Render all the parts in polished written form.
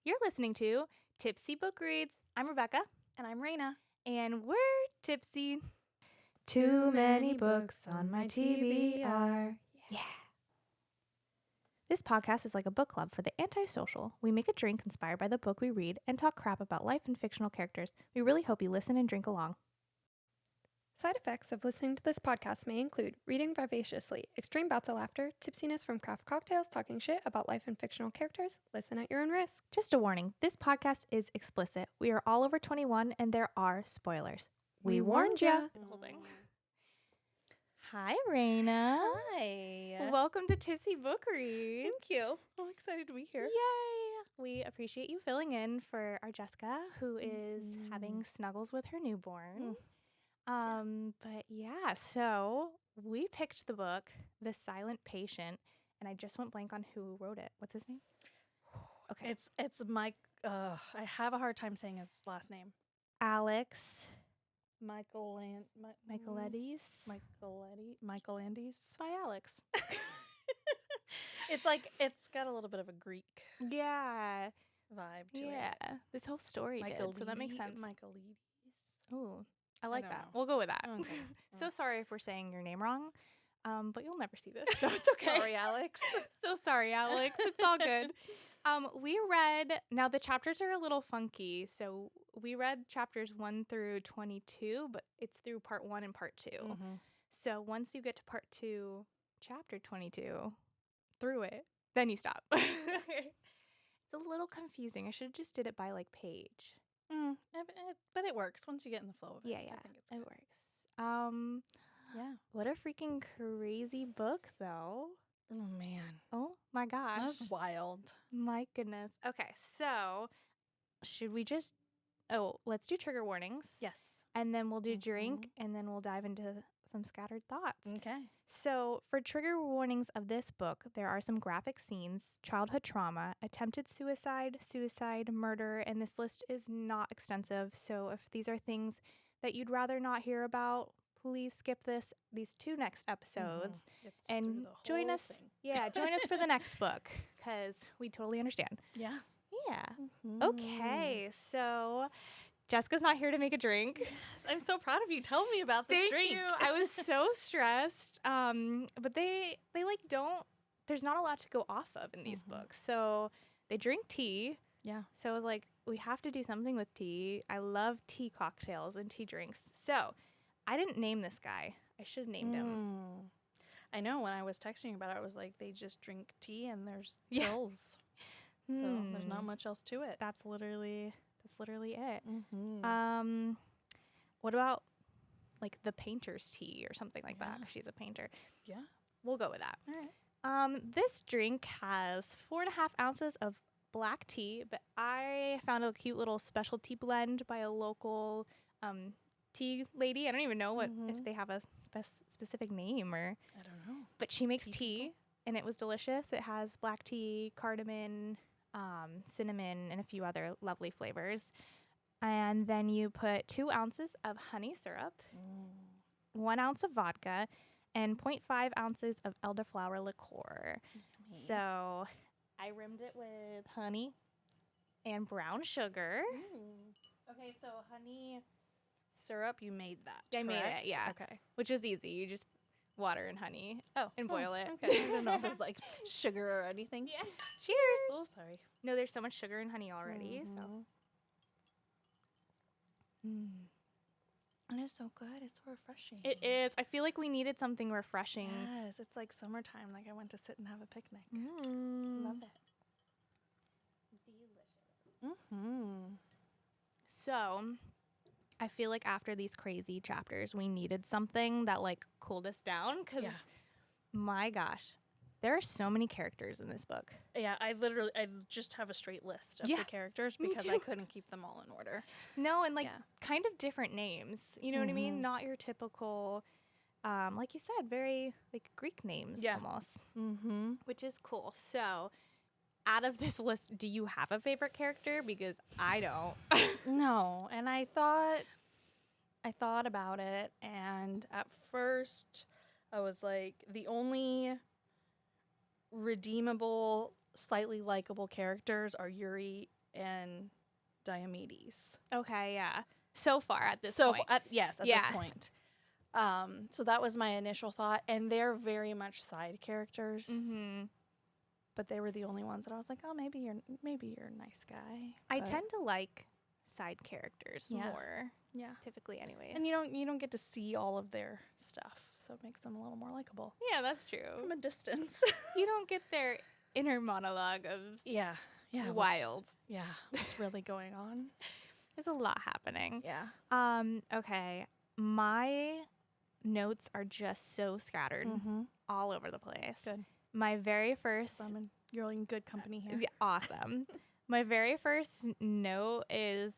You're listening to Tipsy Book Reads. I'm Rebecca. And I'm Raina. And we're tipsy. Too many books on my TBR. Yeah. This podcast is like a book club for the antisocial. We make a drink inspired by the book we read and talk crap about life and fictional characters. We really hope you listen and drink along. Side effects of listening to this podcast may include reading vivaciously, extreme bouts of laughter, tipsiness from craft cocktails, talking shit about life and fictional characters. Listen at your own risk. Just a warning, this podcast is explicit. We are all over 21 and there are spoilers. We warned ya. Hi, Raina. Hi. Welcome to Tipsy Book Reads. Thank you. I'm excited to be here. Yay! We appreciate you filling in for our Jessica, who is having snuggles with her newborn. But yeah, so we picked the book, The Silent Patient, and I just went blank on who wrote it. What's his name? Okay. It's Mike. I have a hard time saying his last name. Alex Michaelandes. It's by Alex. It's got a little bit of a Greek Yeah. vibe to Yeah. it. This whole story did, so that makes sense. Michaelides. Ooh, I like don't that. know. We'll go with that. Okay. So sorry if we're saying your name wrong, but you'll never see this, so it's okay. Sorry, Alex. So sorry, Alex. It's all good. We read, now the chapters are a little funky, so we read chapters 1 through 22, but it's through part 1 and part 2. Mm-hmm. So once you get to part 2, chapter 22, through it, then you stop. It's a little confusing. I should have just did it by like page. But it works once you get in the flow of it. Yeah, I think it's it good. works. Yeah. What a freaking crazy book, though. Oh, man. Oh my gosh. That was wild. My goodness. Okay, so should we just, let's do trigger warnings. Yes. And then we'll do drink, and then we'll dive into some scattered thoughts. Okay. So for trigger warnings of this book, there are some graphic scenes, childhood trauma, attempted suicide, murder, and this list is not extensive. So if these are things that you'd rather not hear about, please skip these 2 next episodes It's and through the join whole us. thing. Yeah, join us for the next book because we totally understand. Yeah. Yeah. Okay, so Jessica's not here to make a drink. Yes, I'm so proud of you. Tell me about this Thank drink. you. I was so stressed. But they like don't. There's not a lot to go off of in these books. So they drink tea. Yeah. So I was like, we have to do something with tea. I love tea cocktails and tea drinks. So I didn't name this guy. I should have named him. I know when I was texting about it, I was like, they just drink tea and there's Yeah. pills. So there's not much else to it. That's literally it. Mm-hmm. What about like the painter's tea or something like that? 'Cause she's a painter. Yeah. We'll go with that. All right. This drink has 4.5 ounces of black tea, but I found a cute little specialty blend by a local tea lady. I don't even know if they have a specific name I don't know. but she makes Tea tea and it was delicious. It has black tea, cardamom, cinnamon, and a few other lovely flavors. And then you put 2 ounces of honey syrup, 1 ounce of vodka, and 0.5 ounces of elderflower liqueur. Yummy. So I rimmed it with honey and brown sugar. Okay, so honey syrup, you made that. I made it, correct? yeah. Okay. Which is easy. You just water and honey and boil it. Okay. I don't know if there's like sugar or anything. Yeah. Cheers. Oh, sorry. No, there's so much sugar and honey already. So And it's so good. It's so refreshing. it is. I feel like we needed something refreshing. Yes, it's like summertime. Like I went to sit and have a picnic. Love it. Mm-hmm. So, I feel like after these crazy chapters, we needed something that like cooled us down because, my gosh, there are so many characters in this book. Yeah, I just have a straight list of Yeah, the characters me because I too. couldn't keep them all in order. No, and like Yeah. kind of different names. You know what I mean? Not your typical, like you said, very like Greek names almost, Mm-hmm. which is cool. So, out of this list, do you have a favorite character? Because I don't. No, and I thought about it, and at first I was like, the only redeemable, slightly likable characters are Yuri and Diomedes. Okay, yeah. So far at this So point. at this Yeah. point. So that was my initial thought, and they're very much side characters, Mm-hmm. but they were the only ones that I was like, oh, maybe you're a nice guy. I But- tend to like side characters Yeah. more, yeah, typically anyways. and you don't get to see all of their stuff, so it makes them a little more likable yeah, that's true. from a distance. You don't get their inner monologue of yeah, wild. what's really going on? There's a lot happening. Yeah. Okay. My notes are just so scattered Mm-hmm. all over the place. Good. My very first You're in good company here. Yeah, awesome. My very first note is,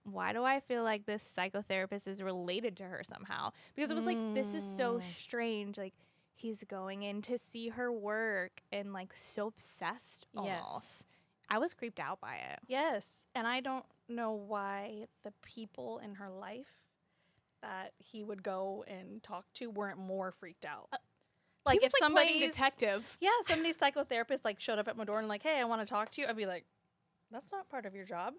why do I feel like this psychotherapist is related to her somehow? Because it was like, this is so strange. Like, he's going in to see her work and like so obsessed almost. Yes. I was creeped out by it. Yes, and I don't know why the people in her life that he would go and talk to weren't more freaked out. He was, if somebody's playing detective. somebody's psychotherapist like showed up at my door and like, hey, I want to talk to you, I'd be like, that's not part of your job.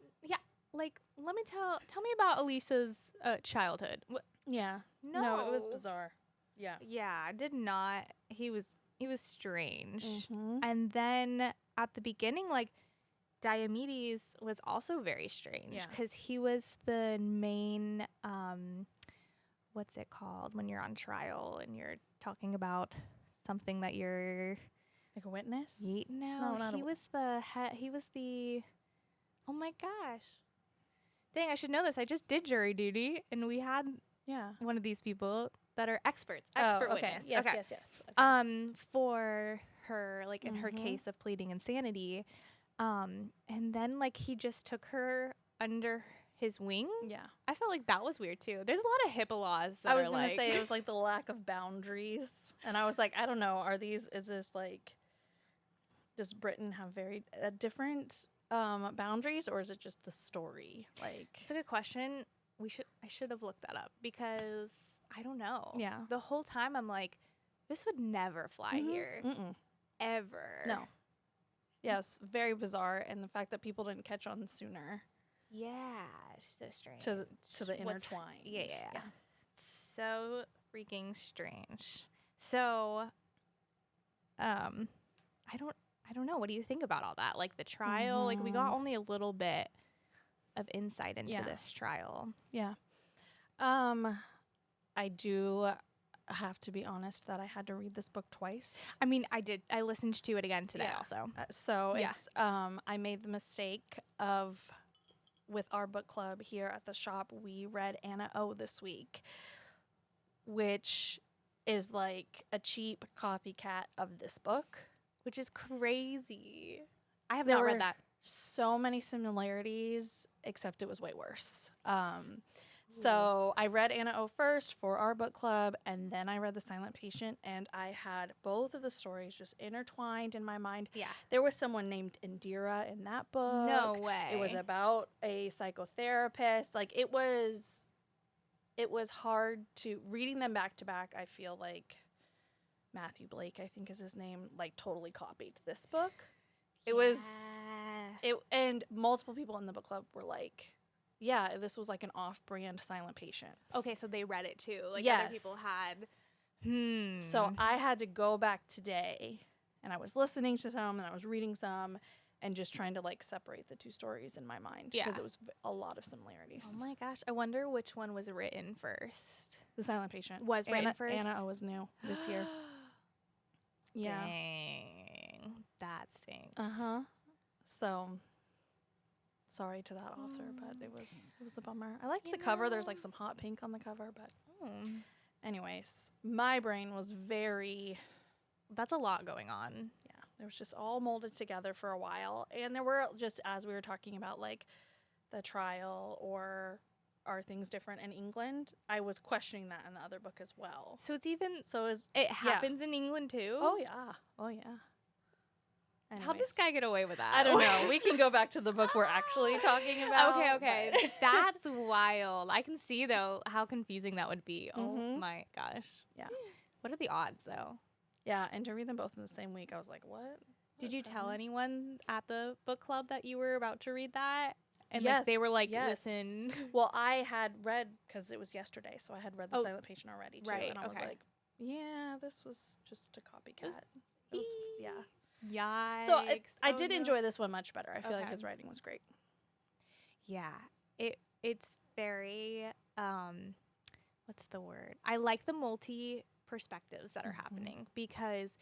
Like, let me tell me about Alicia's childhood. Yeah, No, it was bizarre. Yeah. Yeah, I did not. He was strange. Mm-hmm. And then at the beginning, like, Diomedes was also very strange Yeah. because he was the main, what's it called when you're on trial and you're talking about something that you're, Like a witness. no, not he a- was the head, he was the, oh my gosh. Dang, I should know this. I just did jury duty and we had Yeah. one of these people that are expert Okay. witness. Yes. Okay. Yes. Okay. For her, like in her Mhm. case of pleading insanity. And then like he just took her under his wing. Yeah. I felt like that was weird too. There's a lot of HIPAA laws that I was are gonna like, say it was like the lack of boundaries, and I was like, I don't know. Is this like, does Britain have very different boundaries, or is it just the story? Like, it's a good question. I should have looked that up because I don't know. yeah. The whole time I'm like, this would never fly Mhm. here. Mm-mm. Ever. No. Yes, very bizarre, and the fact that people didn't catch on sooner Yeah. So strange. to the What's- intertwined. Yeah. So freaking strange. So I don't know. What do you think about all that? Like the trial, like we got Mhm. only a little bit of insight into Yeah. this trial. Yeah. I do have to be honest that I had to read this book twice. I mean, I listened to it again today Yeah. also. So Yeah. it's I made the mistake of, with our book club here at the shop, we read Anna O this week, which is like a cheap copycat of this book. Which is crazy. I have There not were read that. So many similarities, except it was way worse. So I read Anna O first for our book club, and then I read The Silent Patient, and I had both of the stories just intertwined in my mind. Yeah. There was someone named Indira in that book. No way. It was about a psychotherapist. Like it was hard to reading them back to back. I feel like Matthew Blake, I think is his name, like totally copied this book. It was Yeah. and multiple people in the book club were like, yeah, this was like an off-brand Silent Patient. Okay, so they read it too. Like Yes. other people had. So I had to go back today, and I was listening to some and I was reading some and just trying to like separate the two stories in my mind because Yeah. it was a lot of similarities. Oh my gosh, I wonder which one was written first. The Silent Patient Was written Anna, first? Anna O was new this year. Yeah. Dang. That stinks. Uh-huh. So sorry to that author, but it was a bummer. I liked You the cover. There's know- like some hot pink on the cover, but Oh, anyways, my brain was very, that's a lot going on. yeah, it was just all molded together for a while. And there were just, as we were talking about like the trial or are things different in England, I was questioning that in the other book as well. So it's even So is it happens in England too. oh yeah. How'd this Anyways. guy get away with that? I don't know. We can go back to the book we're actually talking about. Okay. but- That's wild. I can see though how confusing that would be. Oh Mhm. my gosh. Yeah. What are the odds though? Yeah, and to read them both in the same week, I was like, what? Did you tell them. anyone at the book club that you were about to read that? And Yes, they were like, yes. listen. Well, I had read, because it was yesterday, so I had read The Oh, Silent Patient already, too. right, And I was okay. like, yeah, this was just a copycat. It was, yeah. Yikes. So I Oh, did no. enjoy this one much better. I feel like Okay. his writing was great. Yeah. It's very what's the word? I like the multi perspectives that are happening because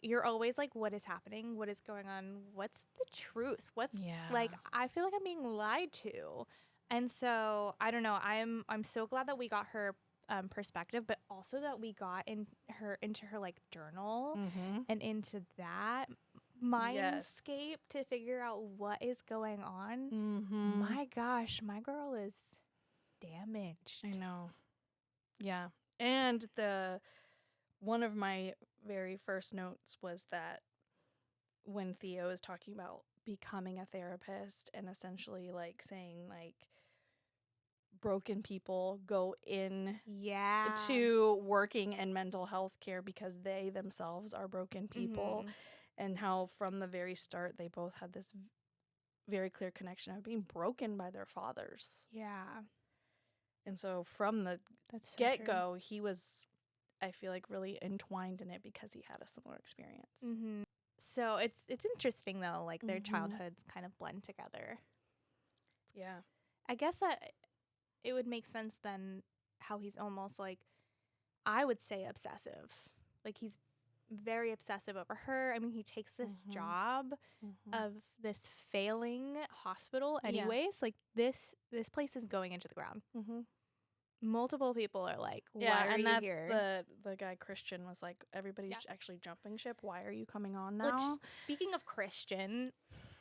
you're always like, what is happening? What is going on? What's the truth? What's like, I feel like I'm being lied to. And so I don't know. I'm so glad that we got her perspective, but also that we got into her like journal and into that mindscape to figure out what is going on. My gosh, my girl is damaged. I know. Yeah. And one of my very first notes was that when Theo is talking about becoming a therapist and essentially like saying like broken people go in Yeah. to working in mental health care because they themselves are broken people, and how from the very start they both had this very clear connection of being broken by their fathers. Yeah. And so from the That's so get-go, he was, I feel like, really entwined in it because he had a similar experience. true. So it's interesting though, like their childhoods kind of blend together. Yeah. I guess that it would make sense then how he's almost like, I would say obsessive. Like he's very obsessive over her. I mean, he takes this job of this failing hospital anyways. Like this place is going into the ground. Multiple people are like, why are and you that's here? the guy Christian was like, everybody's actually jumping ship. Why are you coming on now? Which, speaking of Christian,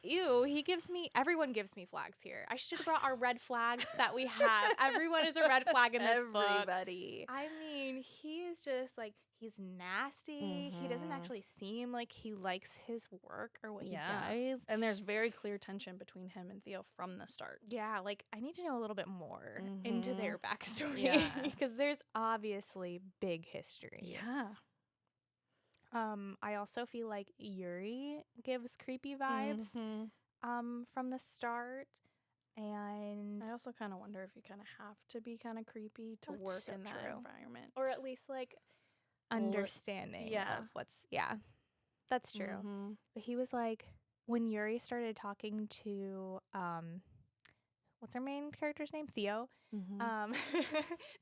everyone gives me flags here. I should have brought our red flags that we have. Everyone is a red flag in this book. Everybody. I mean, he is just like, he's nasty. He doesn't actually seem like he likes his work or what he does. And there's very clear tension between him and Theo from the start. Yeah, like I need to know a little bit more into their backstory Yeah. because there's obviously big history. Yeah. I also feel like Yuri gives creepy vibes from the start. And I also kind of wonder if you kind of have to be kind of creepy to That's work so in that true. environment. or at least like understanding of what's that's true. But he was like, when Yuri started talking to what's our main character's name? Theo.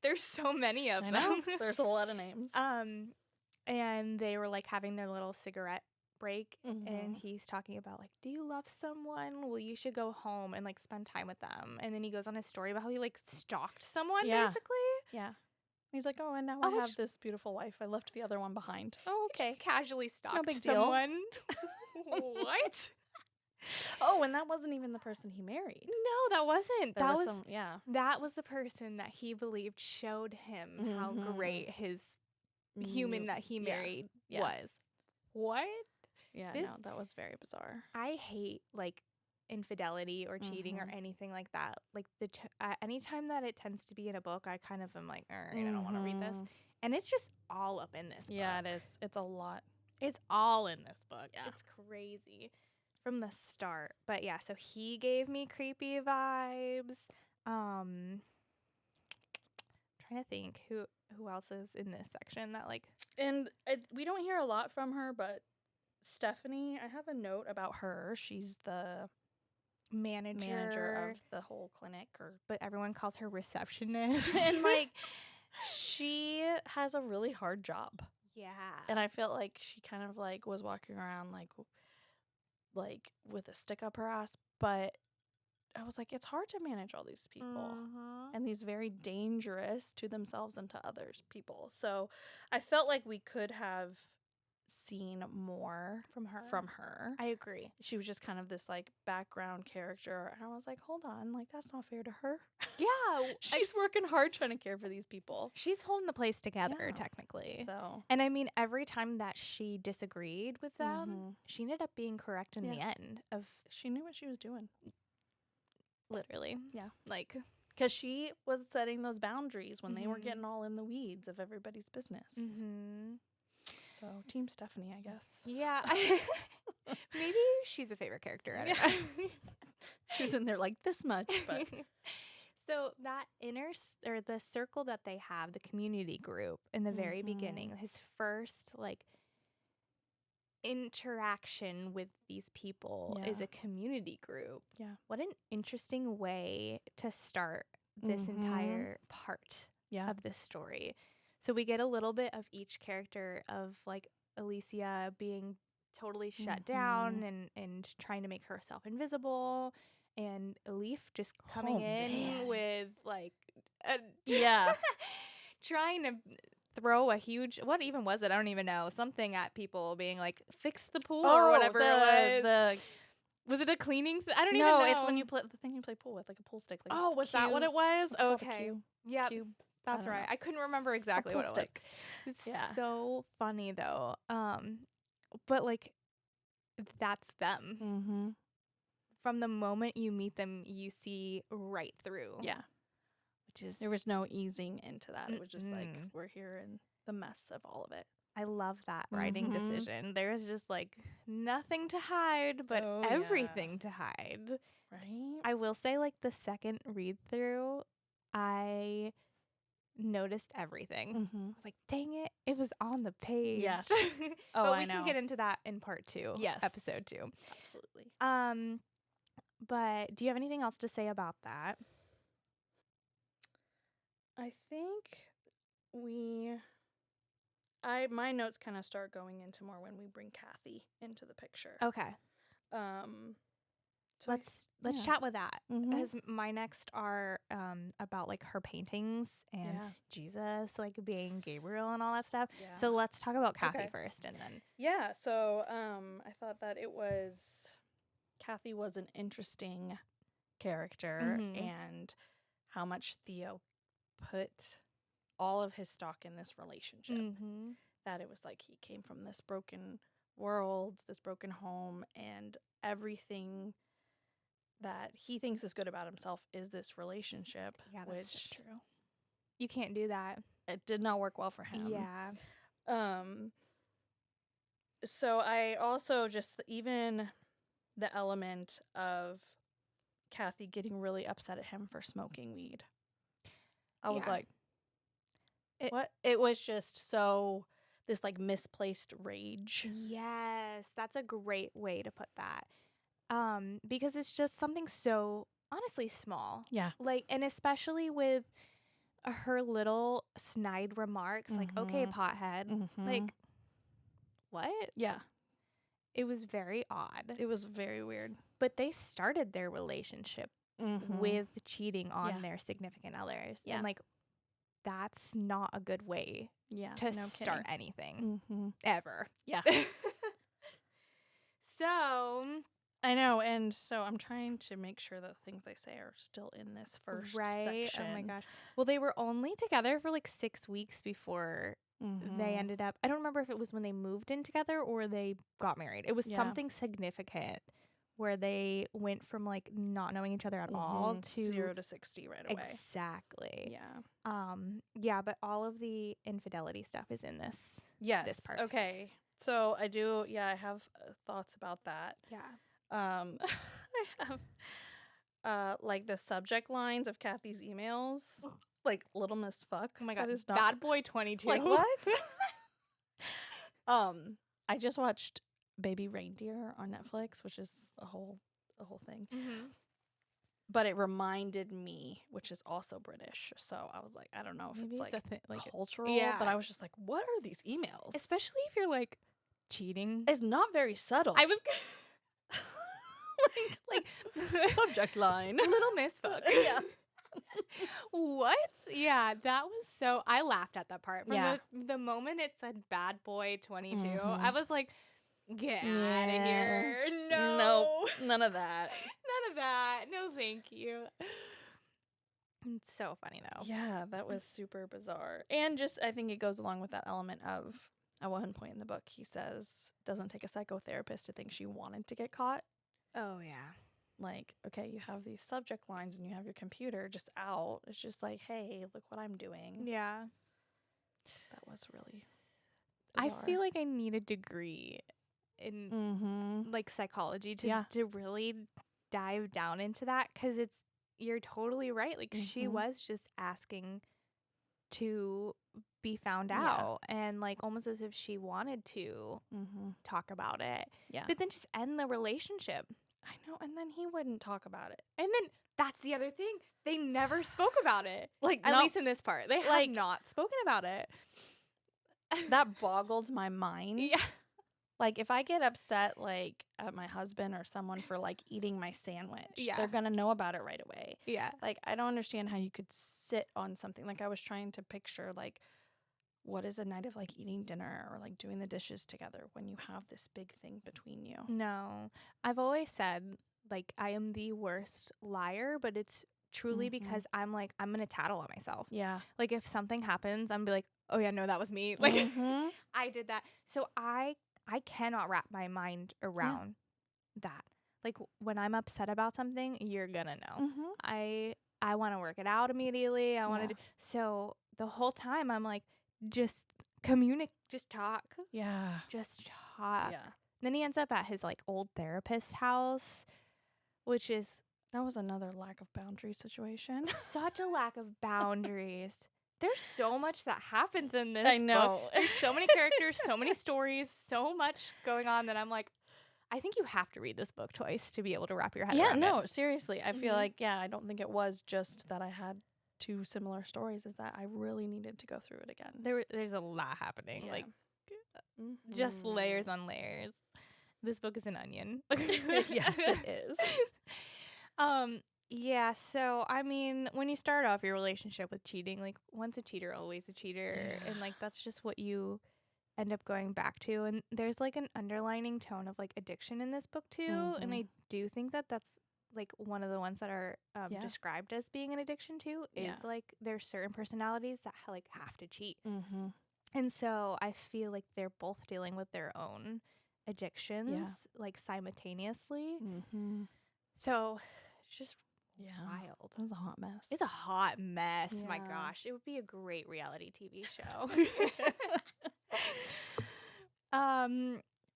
There's so many of I them. know. There's a lot of names. And they were like having their little cigarette break and he's talking about like, do you love someone? Well, you should go home and like spend time with them. And then he goes on his story about how he like stalked someone basically. Yeah. He's like, oh, and now Oh, I have this beautiful wife. I left the other one behind. Oh, okay. Just casually stalked big deal. someone. What? Oh, and that wasn't even the person he married. No, that wasn't. There That was some, that was the person that he believed showed him how great his human that he married was. What? Yeah, This- no, that was very bizarre. I hate like infidelity or cheating or anything like that. Like anytime that it tends to be in a book, I kind of am like, all right, I don't want to read this. And it's just all up in this book. Yeah, it is. It's a lot. It's all in this book. Yeah. It's crazy from the start. But yeah, so he gave me creepy vibes. Trying to think who else is in this section that like. And we don't hear a lot from her, but Stephanie, I have a note about her. She's the manager of the whole clinic, but everyone calls her receptionist. and like she has a really hard job. Yeah. And I felt like she kind of like was walking around like with a stick up her ass, but I was like, it's hard to manage all these people and these very dangerous to themselves and to others people. So I felt like we could have seen more from her. I agree. She was just kind of this like background character, and I was like, hold on, like that's not fair to her. Yeah. She's working hard trying to care for these people. She's holding the place together technically. So, and I mean, every time that she disagreed with them, she ended up being correct in the end of she knew what she was doing. Literally. Yeah. Like, because she was setting those boundaries when they were getting all in the weeds of everybody's business. So Team Stephanie, I guess. Yeah. Maybe she's a favorite character. I don't know. She was in there like this much, but So that or the circle that they have, the community group in the very beginning, his first like interaction with these people is Yeah. a community group. Yeah. What an interesting way to start this entire part yeah. of this story. So we get a little bit of each character of like Alicia being totally shut down and trying to make herself invisible, and Elif just coming in with like Yeah. trying to throw a huge, what even was it? I don't even know. Something at people, being like, fix the pool or whatever it was. Was it a cleaning? I don't even know. No, it's when you play the thing you play pool with, like a pool stick. Like Oh, was that what it was? It's called a Okay. cue. Yeah, Cube. that's don't right. know. I couldn't remember exactly what it was. stick. It's Yeah. so funny though. But like, that's them. Mm-hmm. From the moment you meet them, you see right through. Yeah. Which is, There was no easing into that. It was just like, Mm-mm. we're here in the mess of all of it. I love that writing Mhm. decision. There is just like nothing to hide, but Oh, yeah. everything to hide. Right? I will say, like, the second read through, I noticed everything. Mm-hmm. I was like, dang it, it was on the page. Yes. But Oh, we I can know. get into that in part 2. Yes. Episode 2. Absolutely. But do you have anything else to say about that? I think my notes kind of start going into more when we bring Kathy into the picture. Okay. So Let's yeah. chat with that. Mhm. As my next are about like her paintings and Yeah. Jesus, like being Gabriel and all that stuff. Yeah. So let's talk about Kathy Okay. first, and then Yeah, so I thought that Kathy was an interesting character, Mhm. and how much Theo put all of his stock in this relationship. Mm-hmm. That it was like he came from this broken world, this broken home, and everything that he thinks is good about himself is this relationship. Yeah, that's which so true. You can't do that. it did not work well for him. Yeah. So I also just even the element of Kathy getting really upset at him for smoking weed. I was Yeah. like, what? It was just so this like misplaced rage. Yes, that's a great way to put that. Because it's just something so honestly small. Yeah. Like, and especially with her little snide remarks, like, okay, pothead. Like, what? Yeah. It was very odd. It was very weird. But they started their relationship with cheating on Yeah. their significant others. Yeah. And like, that's not a good way Yeah. to no start kidding. anything ever. Yeah. So, I know, and so I'm trying to make sure that things I say are still in this first right? section. Oh my gosh. Well, they were only together for like 6 weeks before they ended up. I don't remember if it was when they moved in together or they got married. It was Yeah. something significant where they went from like not knowing each other at all to 0 to 60 right away. Exactly. Yeah. Yeah, but all of the infidelity stuff is in this. Yes. part. Okay. So I do. Yeah, I have thoughts about that. Yeah. I have like the subject lines of Kathy's emails, like "Little Miss Fuck." Oh my That god. is not Bad Boy 22. like what? I just watched Baby Reindeer on Netflix, which is a whole thing. Mm-hmm. But it reminded me, which is also British. So I was like, I don't know if Maybe it's it's like, a like cultural, yeah. but I was just like, what are these emails? especially if you're like cheating. It's not very subtle. I was like subject line. Little Miss Fuck. Yeah. What? Yeah, that was so. I laughed at that part. From Yeah. the moment it said Bad Boy 22, Mhm. I was like, get out of Yeah. here. No. Nope, none of that. None of that. No, thank you. It's so funny, though. Yeah, that was super bizarre. And just, I think it goes along with that element of, at one point in the book, he says, doesn't take a psychotherapist to think she wanted to get caught. Oh, yeah. Like, okay, you have these subject lines and you have your computer just out. It's just like, hey, look what I'm doing. Yeah. That was really I bizarre. feel like I need a degree in Mm-hmm. like psychology to Yeah. to really dive down into that, because you're totally right. Like she Mhm. was just asking to be found Yeah. out, and like almost as if she wanted to Mm-hmm. talk about it, Yeah. but then just end the relationship. I know. And then he wouldn't talk about it. And then that's the other thing. They never spoke about it. Like, At not- least in this part. They have like- not spoken about it. that boggled my mind. Yeah. Like, if I get upset, like, at my husband or someone for, like, eating my sandwich, Yeah. they're going to know about it right away. Yeah. Like, I don't understand how you could sit on something. Like, I was trying to picture, like, what is a night of, like, eating dinner or, like, doing the dishes together when you have this big thing between you? No. I've always said, like, I am the worst liar, but it's truly Mhm. because I'm like, I'm going to tattle on myself. Yeah. Like, if something happens, I'm be like, oh, yeah, no, that was me. Like, Mhm. I did that. So I cannot wrap my mind around that. Like, when I'm upset about something, you're going to know. Mhm. I want to work it out immediately. I want to Yeah. do so the whole time I'm like, just communicate, just talk, Yeah. just talk. Yeah. Then he ends up at his like old therapist house, which is That was another lack of boundary situation. such a lack of boundaries. There's so much that happens in this I book. know. There's so many characters, so many stories, so much going on that I'm like, I think you have to read this book twice to be able to wrap your head Yeah, around no, it. seriously. I feel Mhm. like, I don't think it was just that I had two similar stories, is that I really needed to go through it again. There's a lot happening. Yeah. Like, just Mhm. layers on layers. This book is an onion. Yes, it is. Yeah, so I mean, when you start off your relationship with cheating, like once a cheater, always a cheater, and like that's just what you end up going back to. And there's like an underlining tone of like addiction in this book too, and I do think that that's like one of the ones that are Yeah. described as being an addiction too, is Yeah. like there's certain personalities that like have to cheat. Mm-hmm. And so I feel like they're both dealing with their own addictions, like simultaneously. Mm-hmm. So it's just Yeah. wild. It was a hot mess. It's a hot mess. My Yeah. gosh, it would be a great reality TV show.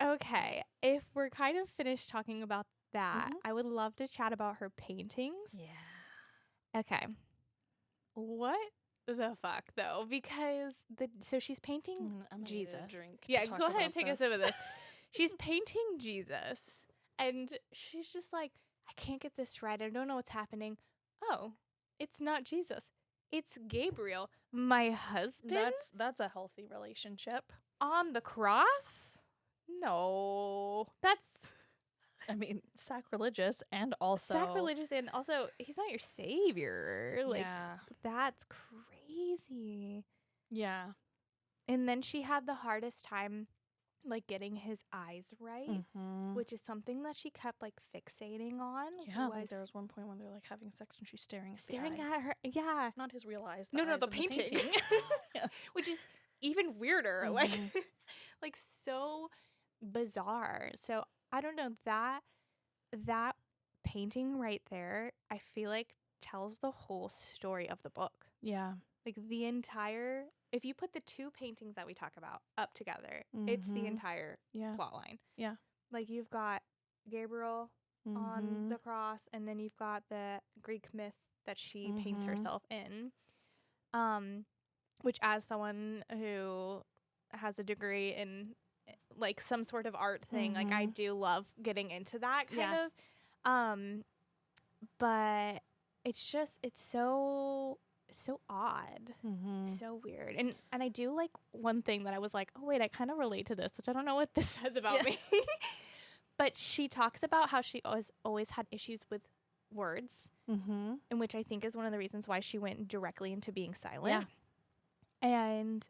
Okay, if we're kind of finished talking about that, Mhm. I would love to chat about her paintings. Yeah. Okay. What the fuck though? Because so she's painting I'm gonna Jesus. Get a drink to Yeah, talk go ahead and about take a sip of this. She's painting Jesus, and she's just like, I can't get this right. I don't know what's happening. Oh, it's not Jesus. It's Gabriel, my husband, That's a healthy relationship. on the cross. No, that's I mean, sacrilegious and also sacrilegious, and also he's not your savior. Like yeah. that's crazy. Yeah. And then she had the hardest time like getting his eyes right, Mm-hmm. which is something that she kept like fixating on. Yeah, was like there was one point when they're like having sex and she's staring at staring the at eyes. her. Yeah. Not his real eyes. No, eyes the in painting. Yeah. Which is even weirder. Like Mhm. like so bizarre. So I don't know, that painting right there, I feel like tells the whole story of the book. Yeah. Like the entire, if you put the two paintings that we talk about up together, it's the Mhm. entire Yeah. plot line. Yeah. Like you've got Gabriel on Mhm. the cross, and then you've got the Greek myth that she paints Mhm. herself in. Which, as someone who has a degree in like some sort of art thing, like I do love getting into that kind of. But it's just it's so odd. Mhm. So weird. And I do like one thing that I was like, oh wait, I kind of relate to this, which I don't know what this says about Yeah. me. But she talks about how she always had issues with words, Mhm. and which I think is one of the reasons why she went directly into being silent. And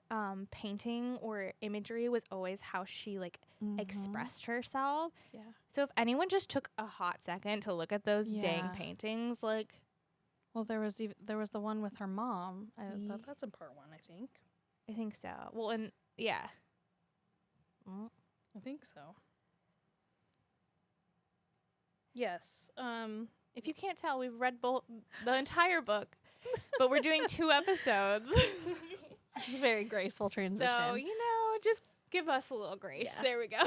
painting or imagery was always how she like expressed herself. Yeah. So if anyone just took a hot second to look at those dang Yeah. paintings, like Well, there was the one with her mom. Ye- That's in part 1, I think. I think so. Well, and yeah. Mm. I think so. Yes. If you can't tell, we've read the entire book, but we're doing 2 episodes. This is a very graceful transition. So, just Give us a little grace. Yeah. There we go.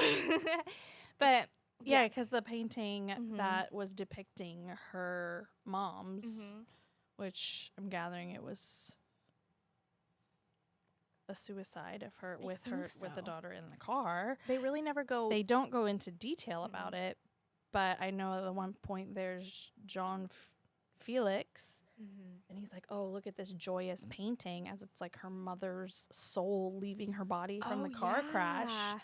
But Yeah, because the painting Mhm. that was depicting her mom's, mhm. which I'm gathering it was a suicide of her I with think the so. daughter in the car. They really never go. They don't go into detail about Mm-mm. it, but I know at one point there's John Felix, Mhm. and he's like, "Oh, look at this joyous painting," as it's like her mother's soul leaving her body from the car crash. Yeah.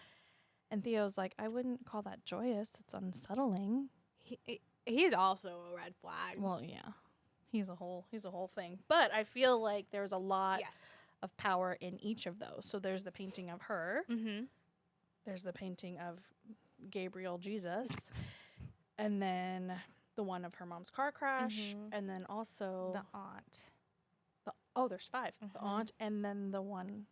And Theo's like, "I wouldn't call that joyous. It's unsettling." He's also a red flag. Well, yeah, he's a whole thing. But I feel like there's a lot Yes. of power in each of those. So there's the painting of her. Mm-hmm. There's the painting of Gabriel Jesus, and then the one of her mom's car crash, Mhm. and then also The aunt. there's 5. The Mhm. aunt, and then the one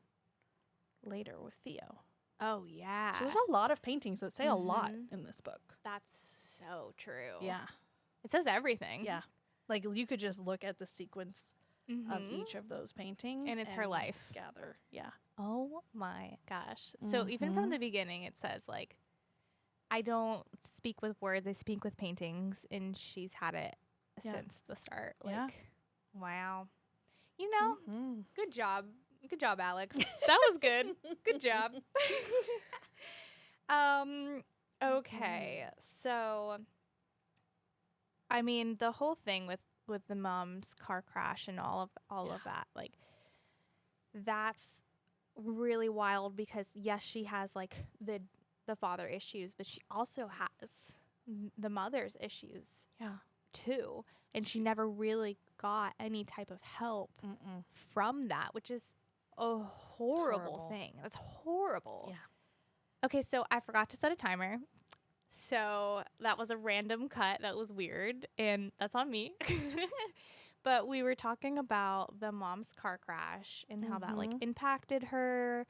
later with Theo. Oh yeah. So there's a lot of paintings that say a lot Mhm. in this book. That's so true. Yeah, It says everything. yeah. Like you could just look at the sequence of Mhm. each of those paintings, And it's her life. Gather, yeah. Oh my gosh. So even from Mhm. the beginning, it says like, I don't speak with words, I speak with paintings, and she's had it Yeah. since the start. Like, Yeah. wow. You know, Mhm. good job. Good job, Alex. That was good. Good job. Okay. So I mean, the whole thing with the mom's car crash and all of that, like that's really wild because yes, she has like the father issues, but she also has the mother's issues Yeah. too, and she never really got any type of help Mm-mm. from that, which is a horrible Horrible. thing. That's horrible. Yeah. Okay, so I forgot to set a timer. So that was a random cut. That was weird, and that's on me. But we were talking about the mom's car crash and how that like Mhm. impacted her.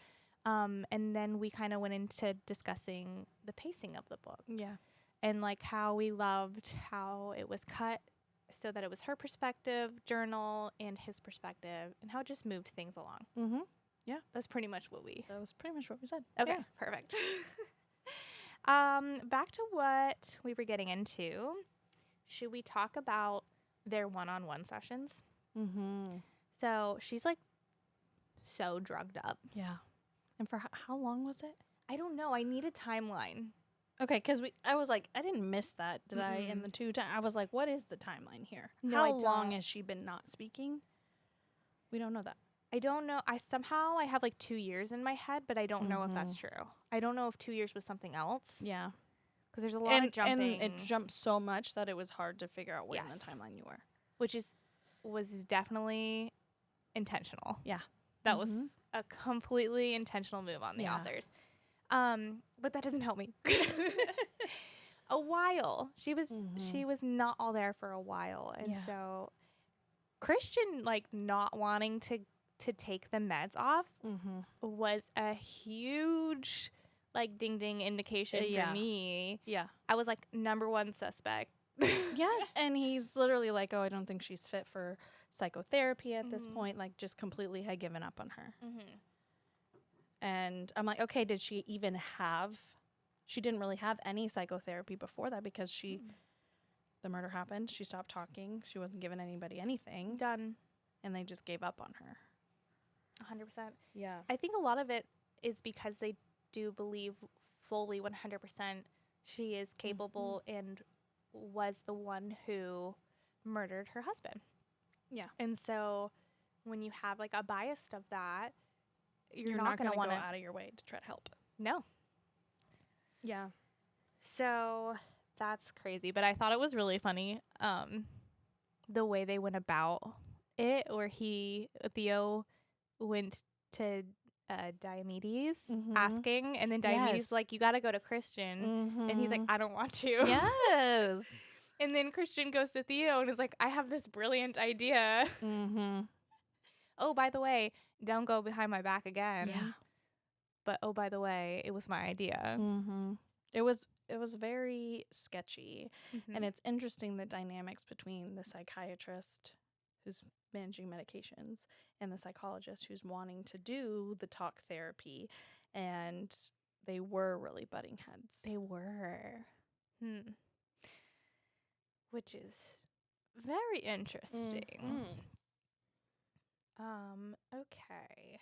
And then we kind of went into discussing the pacing of the book Yeah. and like how we loved how it was cut so that it was her perspective journal and his perspective and how it just moved things along. Mm-hmm. That's pretty much what we. That was pretty much what we said. Okay, Yeah. perfect. Back to what we were getting into. Should we talk about their one-on-one sessions? Mm-hmm. So she's like so drugged up. Yeah. And for how long was it? I don't know. I need a timeline. Okay, because I was like, I didn't miss that, did I? In Mm-mm. the 2 times, I was like, what is the timeline here? No, how I long don't. has she been not speaking? We don't know that. I don't know. I have like 2 years in my head, but I don't know if that's true. I don't know if 2 years was something else Yeah. because there's a lot of jumping, and it jumped so much that it was hard to figure out where in Yes. the timeline you were. which was definitely intentional. Yeah. That Mhm. was a completely intentional move on the Yeah. authors. But that doesn't help me. A while. She was not all there for a while. And Yeah. so Christian like not wanting to take the meds off Mm-hmm. was a huge like ding ding indication Yeah. for me. Yeah. I was like number one suspect. Yes, and he's literally like, "Oh, I don't think she's fit for psychotherapy at this Mhm. point." Like, just completely had given up on her. Mm-hmm. And I'm like, "Okay, did she even have? She didn't really have any psychotherapy before that because the murder happened. She stopped talking. She wasn't giving anybody anything, Done. and they just gave up on her." 100%. Yeah. I think a lot of it is because they do believe fully 100% she is capable and was the one who murdered her husband. Yeah. And so when you have like a bias of that, you're You're not going to want go to. out of your way to try to help. No. Yeah. So that's crazy. But I thought it was really funny the way they went about it, where Theo went to Diomedes Mhm. asking, and then Diomedes Yes. was like, you got to go to Christian. And he's like, I don't want to. "Yes." And then Christian goes to Theo and is like, I have this brilliant idea. Mm-hmm. Oh, by the way, don't go behind my back again. Yeah. But oh, by the way, it was my idea. Mm-hmm. It was very sketchy. Mhm. And it's interesting the dynamics between the psychiatrist who's managing medications and the psychologist who's wanting to do the talk therapy. and they were really butting heads. They were. Which is very interesting. Okay.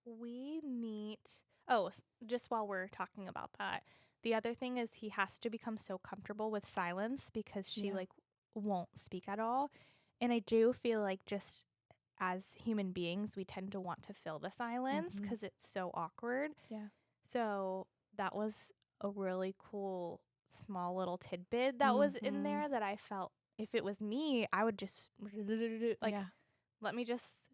We meet. Oh, just while we're talking about that, the other thing is he has to become so comfortable with silence because she Yeah. like won't speak at all. And I do feel like just as human beings, we tend to want to fill the silence Mhm. because it's so awkward. Yeah. So that was a really cool small little tidbit that was in Mhm. there that I felt if it was me, I would just like Yeah. let me just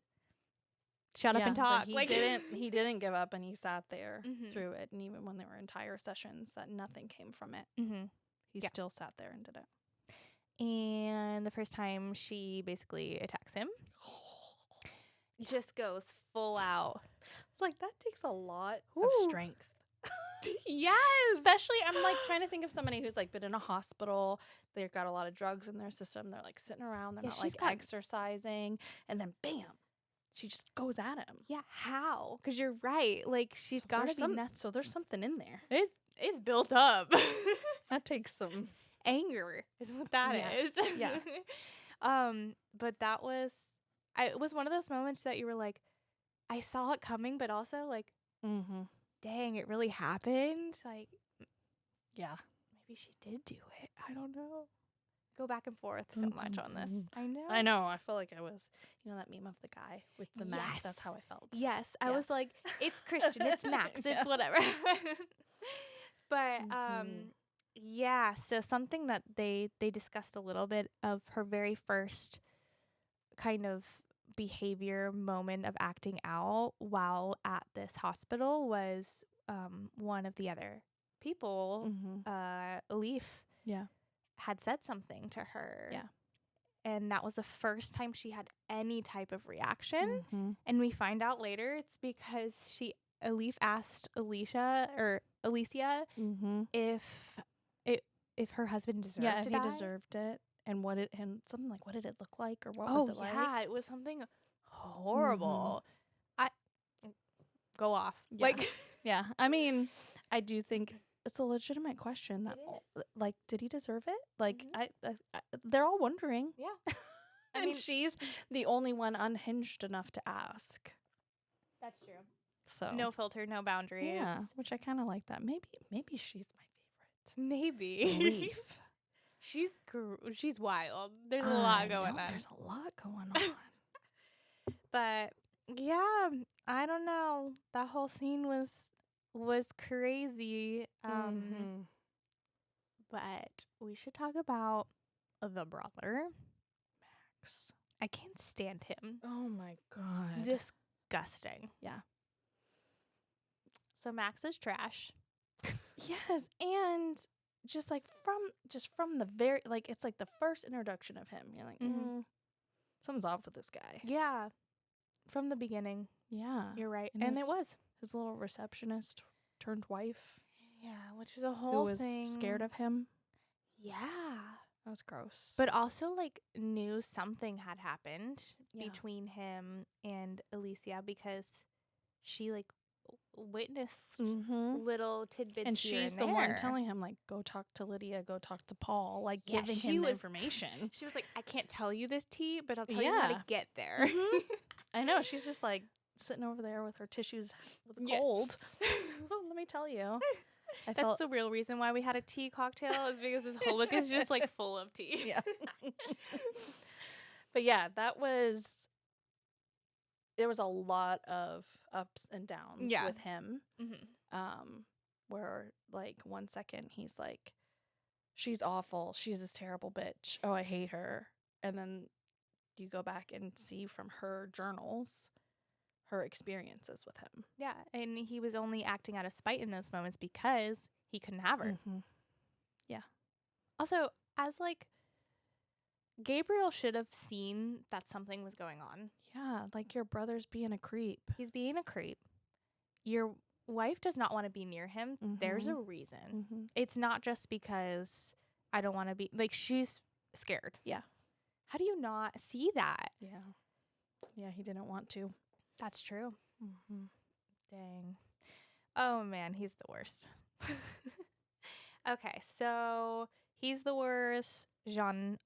shut up and but talk. he Like didn't give up, and he sat there Mhm. through it. And even when there were entire sessions that nothing came from it, Mm-hmm. he Yeah. still sat there and did it. And the first time she basically attacks him, just goes full out. It's like that takes a lot of Ooh. strength. Yes. Especially, I'm like trying to think of somebody who's like been in a hospital. They've got a lot of drugs in their system. They're like sitting around. They're Yeah, not she's like got- exercising, and then bam, she just goes at him. Yeah, how? Because you're right. Like she's So got there's to be So there's something in there. It's built up. That takes some. Anger is what that is. Yeah. But that was it was one of those moments that you were like, I saw it coming, but also like, Mm-hmm. dang, it really happened. Like Yeah. maybe she did do it. I don't know. Go back and forth so Dun, much dun, on this. dun. I know. I know. I feel like I was, that meme of the guy with the Mac. That's Yes. how I felt. Yes, I Yeah. was like, it's Christian, it's Max, Yeah. it's whatever. But Mhm. yeah, so something that they discussed a little bit of her very first kind of behavior moment of acting out while at this hospital was one of the other people, Mm-hmm. Leaf, Yeah. had said something to her. Yeah. And that was the first time she had any type of reaction. Mm-hmm. And we find out later it's because Leaf asked Alicia Mm-hmm. if her husband deserved Yeah, to if die. he deserved it, and something like, what did it look like, or what Oh was it like? yeah, it was something horrible. I go off. Yeah. Like Yeah, I mean, I do think it's a legitimate question that, It like, did he deserve it? Like, Mhm. they're all wondering. yeah. I And mean, she's the only one unhinged enough to ask. that's true. So No filter, no boundaries. yeah, which I kind of like that. Maybe she's my Maybe. favorite. Leaf. She's wild. There's a lot going on. There's a lot going on. But yeah, I don't know. That whole scene was crazy. Mhm. But we should talk about the brother. Max. I can't stand him. Oh my god. Disgusting. Yeah. So Max is trash. Yes, and just from the very, like, it's like the first introduction of him. You're like, Mhm. something's off with this guy. Yeah. From the beginning. Yeah. You're right. And And it his- was. His little receptionist turned wife Yeah, which is a who whole was thing. scared of him. Yeah. That was gross. But also like knew something had happened Yeah. between him and Alicia because she like witnessed Mhm. little tidbits And here she's the one there. telling him, like, go talk to Lydia, go talk to Paul, like, Yeah, giving she him the was- information. She was like, I can't tell you this tea, but I'll tell you how Yeah. to get there. Mhm. I know, she's just like sitting over there with her tissues with a Yeah. cold. Oh, let me tell you. I That's felt the real reason why we had a tea cocktail is because this whole book is just like full of tea. yeah. But yeah, there was a lot of ups and downs Yeah. with him. Mhm. Where like 1 second he's like, she's awful, she's this terrible bitch, oh, I hate her. And then you go back and see from her journals her experiences with him. Yeah, and he was only acting out of spite in those moments because he couldn't have her. Mm-hmm. Also, as like Gabriel should have seen that something was going on. Yeah, like your brother's being a creep. He's being a creep. Your wife does not want to be near him. There's a Mhm. reason. Mm-hmm. It's not just because I don't want to be like she's scared. Yeah. How do you not see that? Yeah. Yeah, he didn't want to. That's true. Mm-hmm. Dang. Oh man, he's the worst. Okay, so he's the worst. Jean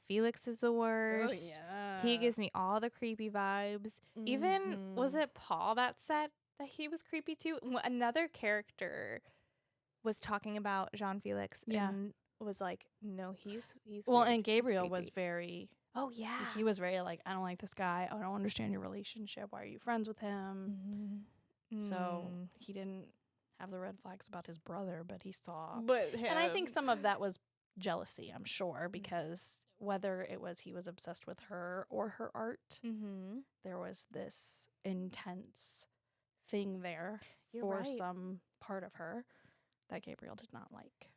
Felix is the worst. He gives me all the creepy vibes. Even was it Paul that said that he was creepy too? Another character was talking about Jean Felix and was like, no, he's Well, weird. and He's Gabriel was creepy." very. Oh yeah. He was very like, I don't like this guy. I don't understand your relationship. Why are you friends with him? So he didn't have the red flags about his brother, but he saw. but And I think some of that was jealousy, I'm sure, because whether it was he was obsessed with her or her art, there was this intense thing there for some part of her that Gabriel did not like.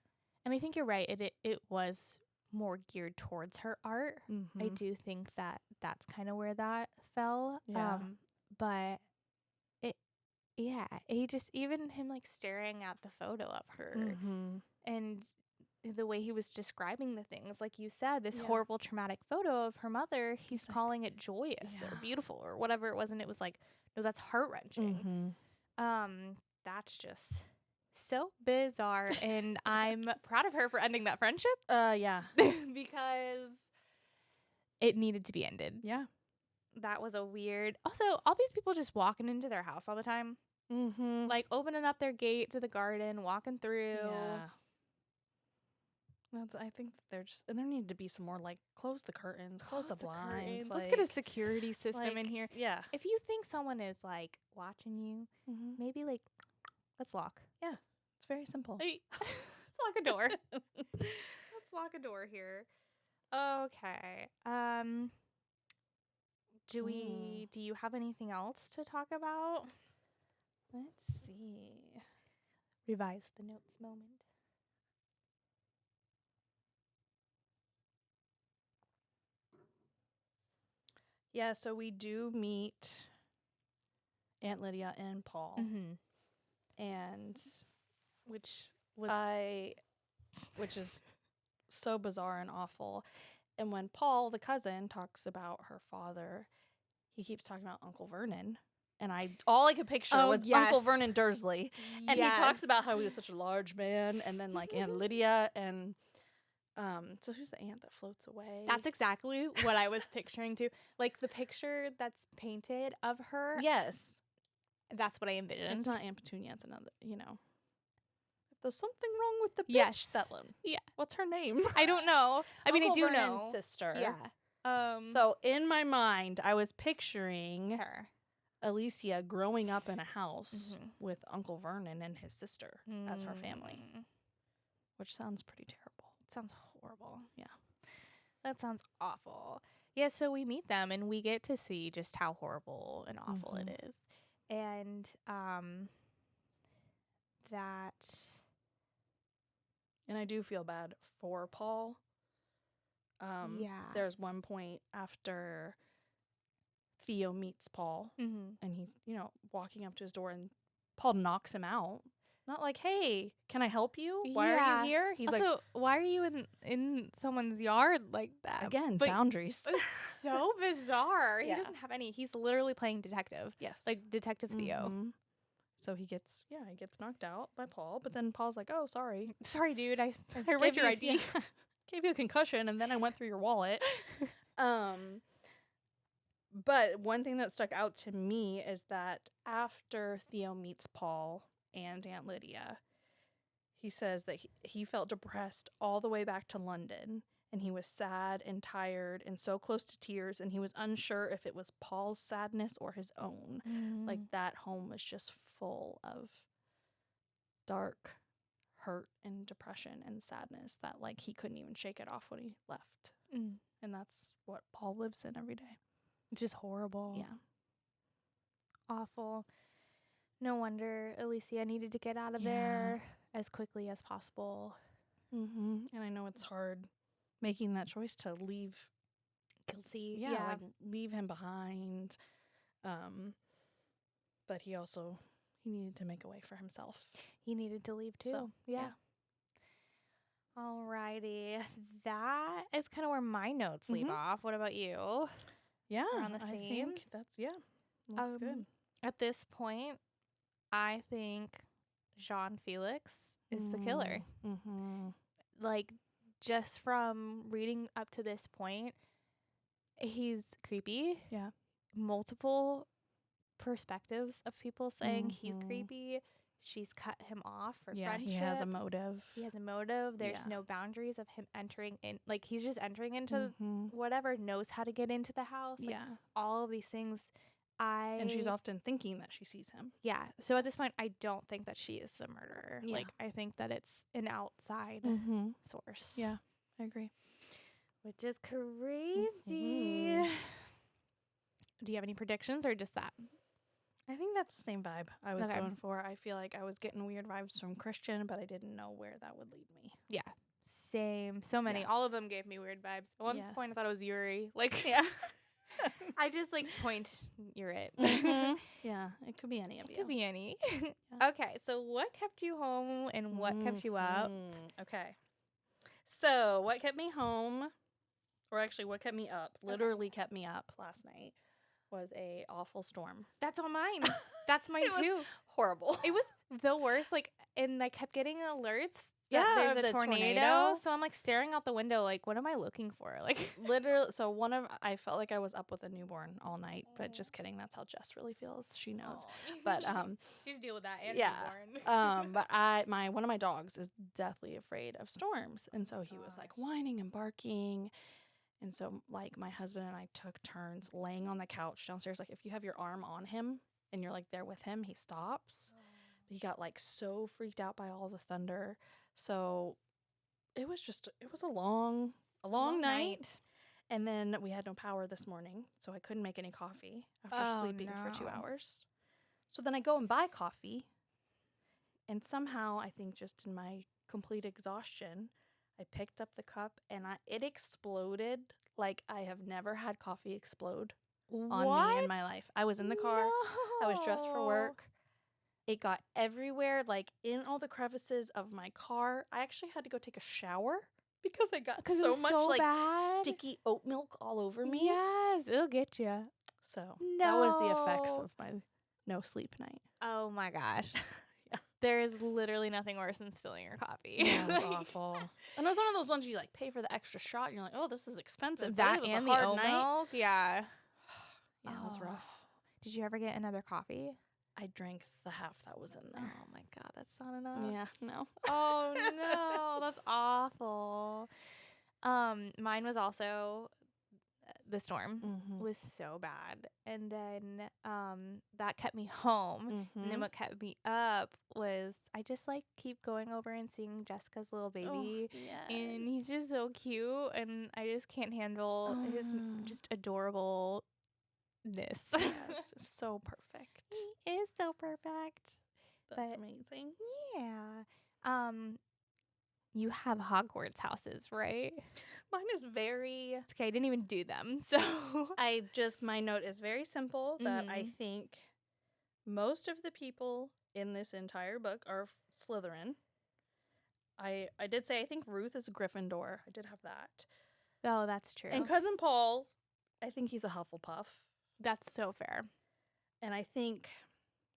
And I think you're right. It was more geared towards her art. I do think that that's kind of where that fell. Yeah. But he just, even him like staring at the photo of her and the way he was describing the things, like you said, this horrible traumatic photo of her mother, he's calling it joyous or beautiful or whatever it was, and it was like, no, that's heart-wrenching. That's just so bizarre, and I'm proud of her for ending that friendship. Yeah. Because it needed to be ended. Yeah. That was a weird. Also, all these people just walking into their house all the time, like opening up their gate to the garden, walking through. Yeah. I think they're just, and there need to be some more like close the curtains, close the blinds. Let's get a security system in here. Yeah. If you think someone is like watching you, maybe like let's lock. Yeah. It's very simple. Let's lock a door. Let's lock a door here. Okay. Do you have anything else to talk about? Let's see. Revise the notes moment. Yeah, so we do meet Aunt Lydia and Paul. And which is so bizarre and awful. And when Paul, the cousin, talks about her father, he keeps talking about Uncle Vernon. And all I could picture was Uncle Vernon Dursley. And he talks about how he was such a large man, and then like Aunt Lydia, and so who's the aunt that floats away? That's exactly what I was picturing too. Like the picture that's painted of her. Yes. That's what I envisioned. It's not Aunt Petunia, it's another, If there's something wrong with the bitch, that one. Yeah. What's her name? I don't know. I mean, I do Vernon's know. sister. Yeah. So in my mind, I was picturing her. Alicia growing up in a house with Uncle Vernon and his sister as her family, which sounds pretty terrible. It sounds horrible. Yeah. That sounds awful. Yeah, so we meet them and we get to see just how horrible and awful it is. And and I do feel bad for Paul. There's one point after Theo meets Paul and he's, walking up to his door and Paul knocks him out. Not like, hey, can I help you? Why are you here? He's also, like, why are you in someone's yard like that? Again, boundaries. It's so bizarre. Yeah. He doesn't have any. He's literally playing detective. Yes. Like Detective Theo. So he gets knocked out by Paul, but then Paul's like, oh, sorry. Sorry, dude. I read your ID. Gave you a concussion, and then I went through your wallet. But one thing that stuck out to me is that after Theo meets Paul and Aunt Lydia, he says that he felt depressed all the way back to London, and he was sad and tired and so close to tears, and he was unsure if it was Paul's sadness or his own. Like that home was just full of dark hurt and depression and sadness that like he couldn't even shake it off when he left. And that's what Paul lives in every day. Just horrible. Yeah. Awful. No wonder Alicia needed to get out of there as quickly as possible. And I know it's hard making that choice to leave Guilty. like leave him behind. But he needed to make a way for himself. He needed to leave too. So, yeah. Alrighty. That is kind of where my notes leave off. What about you? Yeah. We're on the I same. think that's looks good. At this point, I think Jean Felix is the killer. Mm-hmm. Like, just from reading up to this point, he's creepy. Yeah. Multiple perspectives of people saying he's Mhm. creepy. She's cut him off for Yeah, friendship. he has a motive. He has a motive. There's Yeah. no boundaries of him entering in. Like, he's just entering into Mhm. whatever, knows how to get into the house. Like, Yeah. all of these things. And she's often thinking that she sees him. Yeah. So at this point, I don't think that she is the murderer. Yeah. Like, I think that it's an outside Mm-hmm. source. Yeah, I agree. Which is crazy. Mhm. Do you have any predictions or just that? I think that's the same vibe I was Okay. going for. I feel like I was getting weird vibes from Christian, but I didn't know where that would lead me. Yeah. Same. So many. Yeah. All of them gave me weird vibes. At one point, I Yes. thought it was Yuri. Like, Yeah. I just like point, you're it. Yeah, it could be any of It you. could be any. Yeah. Okay, so what kept you home and what kept you up? Okay. So, what kept me home, or actually what kept me up, literally kept me up last night, was a awful storm. That's on mine. That's mine It was too. Horrible. It was the worst. Like, and I kept getting alerts. Yeah, That there's of a the tornado. tornado. So I'm like staring out the window, like, what am I looking for? Like, Literally, so I felt like I was up with a newborn all night, but just kidding. That's how Jess really feels. She knows. But she had to deal with that and yeah. newborn. But one of my dogs is deathly afraid of storms, and so he was like whining and barking. And so, like, my husband and I took turns laying on the couch downstairs. Like, if you have your arm on him and you're like there with him, he stops. But he got like so freaked out by all the thunder. So it was a long night. And then we had no power this morning, so I couldn't make any coffee after sleeping for 2 no. hours. So then I go and buy coffee. And somehow, I think just in my complete exhaustion, I picked up the cup and it exploded like I have never had coffee explode on me in my life. I was in the car. I was dressed for work. It got everywhere, like in all the crevices of my car. I actually had to go take a shower because I got 'Cause it so was much so like bad? sticky oat milk all over me. Yes, it'll get you. So that was the effects of my no sleep night. Oh my gosh. Yeah. There is literally nothing worse than spilling your coffee. Yeah, it was awful. And it was one of those ones you like pay for the extra shot and you're like, oh, this is expensive. But That it was and a the hard oat night. milk. Yeah. Yeah, it was Oh. rough. Did you ever get another coffee? I drank the half that was in there. Oh my god, that's not enough. Yeah, no. Oh no, that's awful. Mine was also the storm Mm-hmm. was so bad, and then that kept me home. And then what kept me up was I just like keep going over and seeing Jessica's little baby. And he's just so cute, and I just can't handle his just adorableness. yes, so perfect. He is so perfect. That's But- amazing. Yeah. You have Hogwarts houses, right? Mine is very. Okay, I didn't even do them, so My note is very simple that I Mhm. think most of the people in this entire book are Slytherin. I did say I think Ruth is a Gryffindor. I did have that. oh, that's true. And Cousin Paul, I think he's a Hufflepuff. That's so fair. And I think,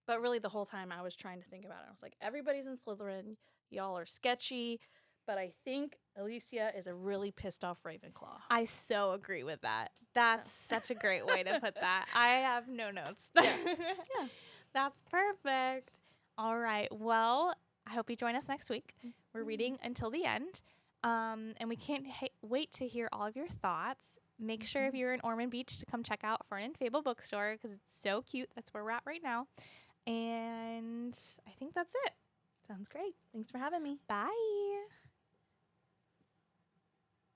but really the whole time I was trying to think about it. I was like, everybody's in Slytherin. Y'all are sketchy. But I think Alicia is a really pissed off Ravenclaw. I so agree with that. That's such a great way to put that. I have no notes. Yeah. That's perfect. All right. Well, I hope you join us next week. We're reading until the end. And we can't wait to hear all of your thoughts. Make sure if you're in Ormond Beach to come check out Fern and Fable Bookstore because it's so cute. That's where we're at right now. And I think that's it. Sounds great. Thanks for having me. Bye.